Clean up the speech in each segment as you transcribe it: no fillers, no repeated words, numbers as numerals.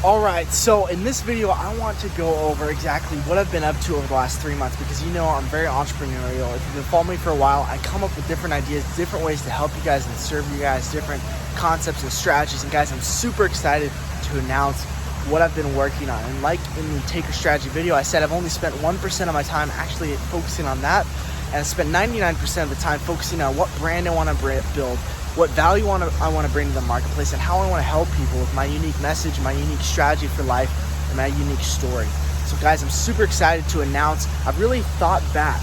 Alright, so in this video, I want to go over exactly what I've been up to over the last 3 months because you know I'm very entrepreneurial. If you've been following me for a while, I come up with different ideas, different ways to help you guys and serve you guys, different concepts and strategies. And guys, I'm super excited to announce what I've been working on. And like in the Taker Strategy video, I said I've only spent 1% of my time actually focusing on that. And I spent 99% of the time focusing on what brand I want to build, what value I want to bring to the marketplace, and how I want to help people with my unique message, my unique strategy for life, and my unique story. So guys, I'm super excited to announce I've really thought back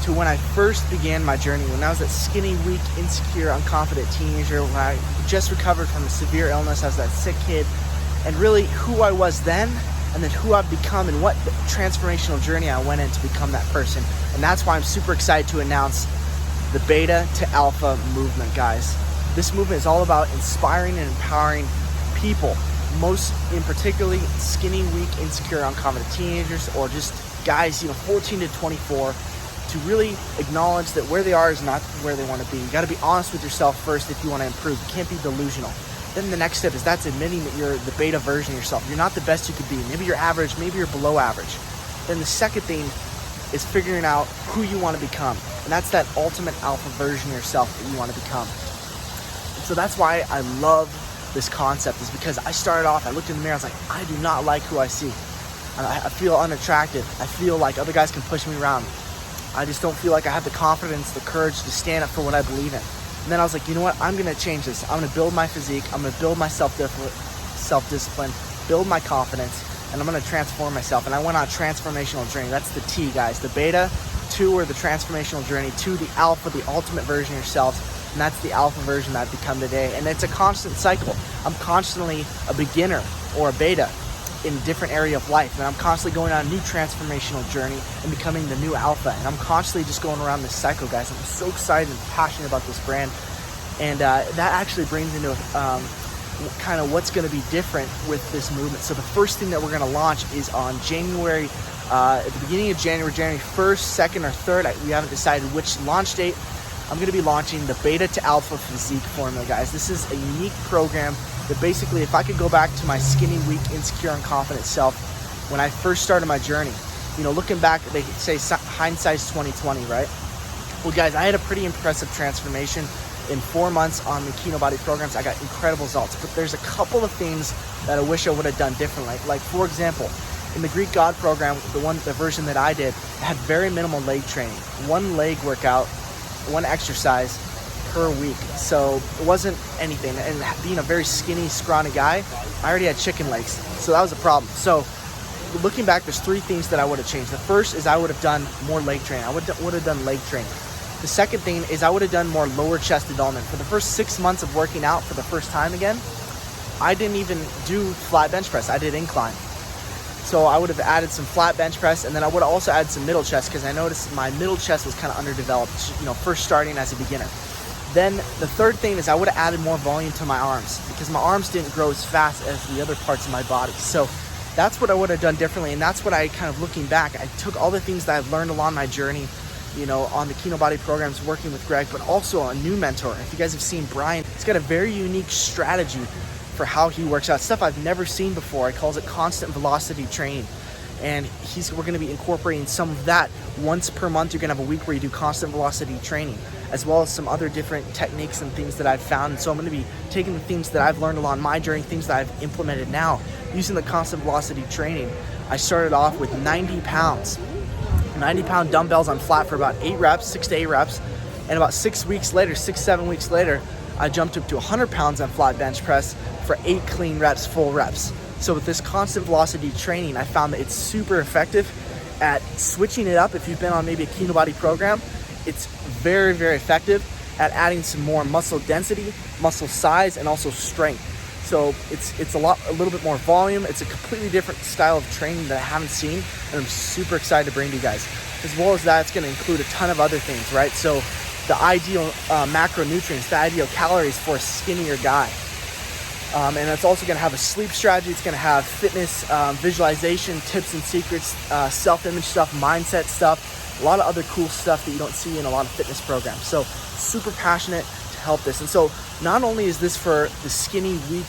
to when I first began my journey, when I was that skinny, weak, insecure, unconfident teenager, when I just recovered from a severe illness. I was that sick kid, and really who I was then, and then who I've become, and what transformational journey I went in to become that person. And that's why I'm super excited to announce the Beta to Alpha movement, guys. This movement is all about inspiring and empowering people, most in particularly skinny, weak, insecure, unconfident teenagers, or just guys, 14 to 24, to really acknowledge that where they are is not where they want to be. You got to be honest with yourself first if you want to improve. You can't be delusional. Then the next step is that's admitting that you're the beta version of yourself. You're not the best you could be. Maybe you're average, maybe you're below average. Then the second thing is figuring out who you want to become. And that's that ultimate alpha version of yourself that you want to become. So that's why I love this concept, is because I started off, I looked in the mirror, I was like, I do not like who I see. I feel unattractive. I feel like other guys can push me around. I just don't feel like I have the confidence, the courage to stand up for what I believe in. And then I was like, you know what? I'm going to change this. I'm going to build my physique. I'm going to build my self-discipline, build my confidence, and I'm going to transform myself. And I went on a transformational journey. That's the T, guys. The beta, 2 or the transformational journey, 2 the alpha, the ultimate version of yourself. And that's the alpha version that I've become today. And it's a constant cycle. I'm constantly a beginner or a beta in a different area of life. And I'm constantly going on a new transformational journey and becoming the new alpha. And I'm constantly just going around this cycle, guys. I'm so excited and passionate about this brand. And that actually brings into kind of what's going to be different with this movement. So the first thing that we're going to launch is on January, at the beginning of January 1st, 2nd, or 3rd. We haven't decided which launch date. I'm going to be launching the Beta to Alpha Physique formula, guys. This is a unique program that basically, if I could go back to my skinny, weak, insecure, unconfident self when I first started my journey, looking back, they say hindsight's 20/20, right? Well, guys, I had a pretty impressive transformation in 4 months on the Kino Body programs. I got incredible results, but there's a couple of things that I wish I would have done differently. Like, for example, in the Greek God program, the version that I did, had very minimal leg training. 1 leg workout, 1 exercise per week. So it wasn't anything. And being a very skinny, scrawny guy, I already had chicken legs. So that was a problem. So looking back, there's 3 things that I would have changed. The first is I would have done more leg training. I would have done leg training. The second thing is I would have done more lower chest development. For the first 6 months of working out for the first time again, I didn't even do flat bench press. I did incline. So I would have added some flat bench press, and then I would have also added some middle chest because I noticed my middle chest was kind of underdeveloped, first starting as a beginner. Then the third thing is I would have added more volume to my arms because my arms didn't grow as fast as the other parts of my body. So that's what I would have done differently, and that's what I kind of, looking back, I took all the things that I've learned along my journey, on the Kino Body programs, working with Greg, but also a new mentor. If you guys have seen Brian, he's got a very unique strategy for how he works out, stuff I've never seen before. He calls it constant velocity training, and we're going to be incorporating some of that. Once per month, you're going to have a week where you do constant velocity training, as well as some other different techniques and things that I've found. And so I'm going to be taking the things that I've learned along my journey, things that I've implemented now using the constant velocity training. I started off with 90 pound dumbbells on flat for about 6 to 8 reps, and about 7 weeks later, I jumped up to 100 pounds on flat bench press for 8 clean reps, full reps. So with this constant velocity training, I found that it's super effective at switching it up. If you've been on maybe a Kino Body program, it's very, very effective at adding some more muscle density, muscle size, and also strength. So it's a little bit more volume. It's a completely different style of training that I haven't seen, and I'm super excited to bring to you guys. As well as that, it's going to include a ton of other things, right? So the ideal macronutrients, the ideal calories for a skinnier guy. And it's also going to have a sleep strategy. It's going to have fitness, visualization, tips and secrets, self-image stuff, mindset stuff, a lot of other cool stuff that you don't see in a lot of fitness programs. So super passionate to help this. And so not only is this for the skinny, weak,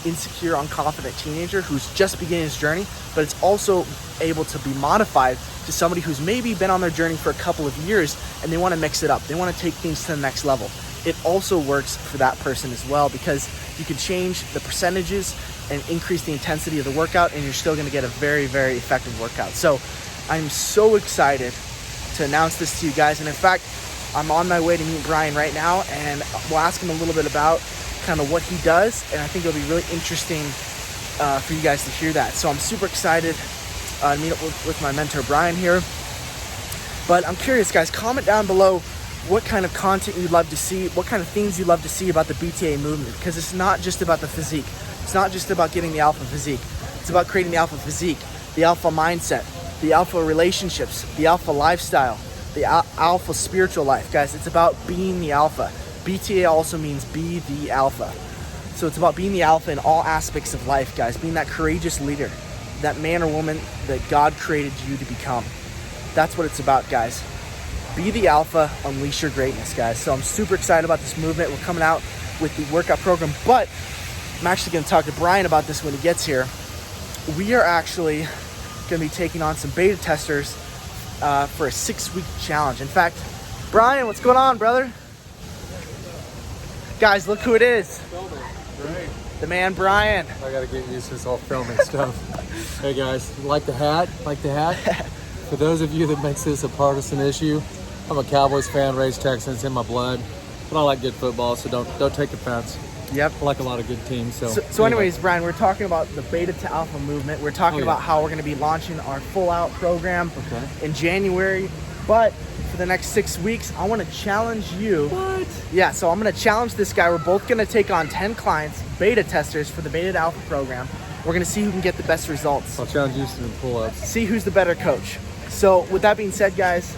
insecure, unconfident teenager who's just beginning his journey, but it's also able to be modified to somebody who's maybe been on their journey for a couple of years and they want to mix it up. They want to take things to the next level. It also works for that person as well, because you can change the percentages and increase the intensity of the workout, and you're still going to get a very, very effective workout. So I'm so excited to announce this to you guys. And in fact, I'm on my way to meet Brian right now, and we'll ask him a little bit about kind of what he does, and I think it'll be really interesting for you guys to hear that. So I'm super excited to meet up with my mentor Brian here. But I'm curious, guys, comment down below what kind of content you'd love to see, what kind of things you'd love to see about the BTA movement, because it's not just about the physique. It's not just about getting the alpha physique. It's about creating the alpha physique, the alpha mindset, the alpha relationships, the alpha lifestyle, the alpha spiritual life. Guys, it's about being the alpha. BTA also means be the alpha. So it's about being the alpha in all aspects of life, guys. Being that courageous leader, that man or woman that God created you to become. That's what it's about, guys. Be the alpha, unleash your greatness, guys. So I'm super excited about this movement. We're coming out with the workout program, but I'm actually going to talk to Brian about this when he gets here. We are actually going to be taking on some beta testers for a 6-week challenge. In fact, Brian, what's going on, brother? Guys, look who it is. Great. The man, Brian. I gotta get used to this whole filming stuff. Hey guys, like the hat? Like the hat? For those of you that makes this a partisan issue, I'm a Cowboys fan, raised Texan, it's in my blood. But I like good football, so don't take offense. Yep. I like a lot of good teams. So anyways, Brian, we're talking about the beta to alpha movement. We're talking about how we're going to be launching our full out program in January. But for the next 6 weeks, I want to challenge you. What? Yeah, so I'm going to challenge this guy. We're both going to take on 10 clients, beta testers for the beta to alpha program. We're going to see who can get the best results. I'll challenge you to some pull-ups. See who's the better coach. So with that being said, guys,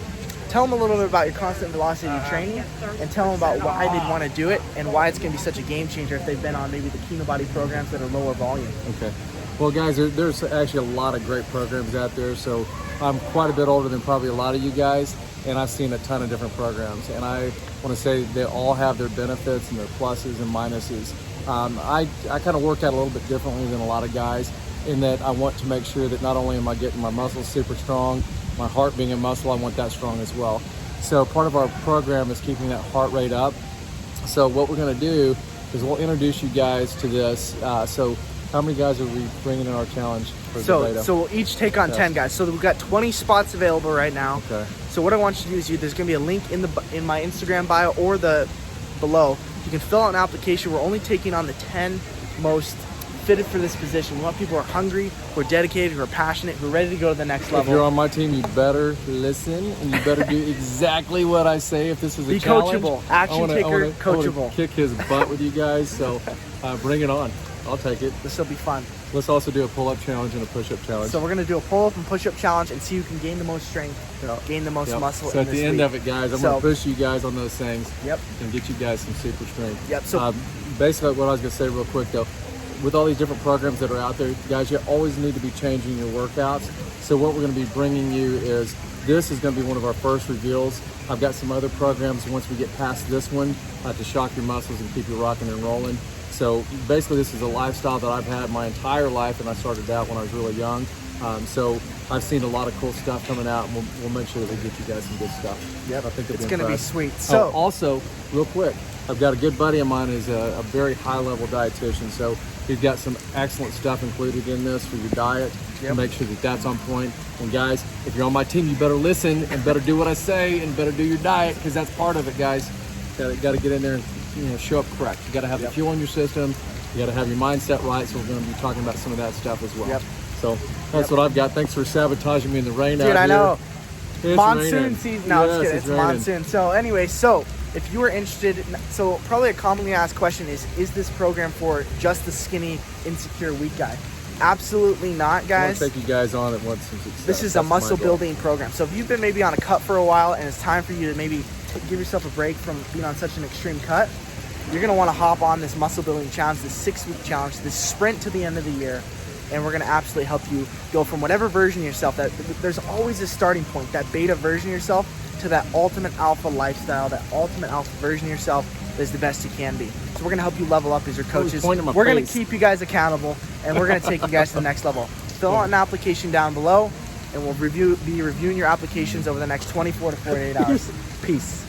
tell them a little bit about your constant velocity training, and tell them about why they'd want to do it and why it's going to be such a game changer if they've been on maybe the Kino Body programs that are lower volume. Okay. Well, guys, there's actually a lot of great programs out there. So I'm quite a bit older than probably a lot of you guys, and I've seen a ton of different programs. And I want to say they all have their benefits and their pluses and minuses. I kind of work out a little bit differently than a lot of guys, in that I want to make sure that not only am I getting my muscles super strong, my heart being a muscle, I want that strong as well. So part of our program is keeping that heart rate up. So what we're going to do is we'll introduce you guys to this. So how many guys are we bringing in our challenge for the beta? So we'll each take on 10 guys. So we've got 20 spots available right now. Okay. So what I want you to do is there's going to be a link in my Instagram bio or the below. You can fill out an application. We're only taking on the 10 most fitted for this position. We want people who are hungry, who are dedicated, who are passionate, who are ready to go to the next level. If you're on my team, you better listen and you better do exactly what I say. If this is a challenge, coachable, action taker, coachable. I wanna kick his butt with you guys. So bring it on. I'll take it. This will be fun. Let's also do a pull-up challenge and a push-up challenge. So we're gonna do a pull-up and push-up challenge and see who can gain the most strength, gain the most muscle. So at the end of it, guys, I'm gonna push you guys on those things. Yep. And get you guys some super strength. Yep. So basically, what I was gonna say real quick though, with all these different programs that are out there, guys, you always need to be changing your workouts. So what we're going to be bringing you is, this is going to be one of our first reveals. I've got some other programs once we get past this one to shock your muscles and keep you rocking and rolling. So basically this is a lifestyle that I've had my entire life, and I started out when I was really young. So I've seen a lot of cool stuff coming out, and we'll make sure that we get you guys some good stuff. Yep, I think it's going to be sweet. So also, real quick, I've got a good buddy of mine who's a very high-level dietitian. So he's got some excellent stuff included in this for your diet to make sure that that's on point. And guys, if you're on my team, you better listen and better do what I say and better do your diet, because that's part of it, guys. Got to get in there and show up correct. You got to have the fuel in your system. You got to have your mindset right. So we're going to be talking about some of that stuff as well. Yep. So that's what I've got. Thanks for sabotaging me in the rain out here. Dude, I know. It's monsoon raining. season. No, yes, it's monsoon. So anyway, if you are interested, so probably a commonly asked question is this program for just the skinny, insecure, weak guy? Absolutely not, guys. I want to take you guys on at once. This is a muscle building program. So if you've been maybe on a cut for a while and it's time for you to maybe give yourself a break from being on such an extreme cut, you're going to want to hop on this muscle building challenge, this 6-week challenge, this sprint to the end of the year. And we're going to absolutely help you go from whatever version of yourself, that there's always a starting point, that beta version of yourself, to that ultimate alpha lifestyle, that ultimate alpha version of yourself that is the best you can be. So So we're going to help you level up as your coaches. Point in my We're going to face. keep you guys accountable, and we're going to take you guys to the next level. Fill out an application down below, and we'll be reviewing your applications over the next 24 to 48 hours. Peace.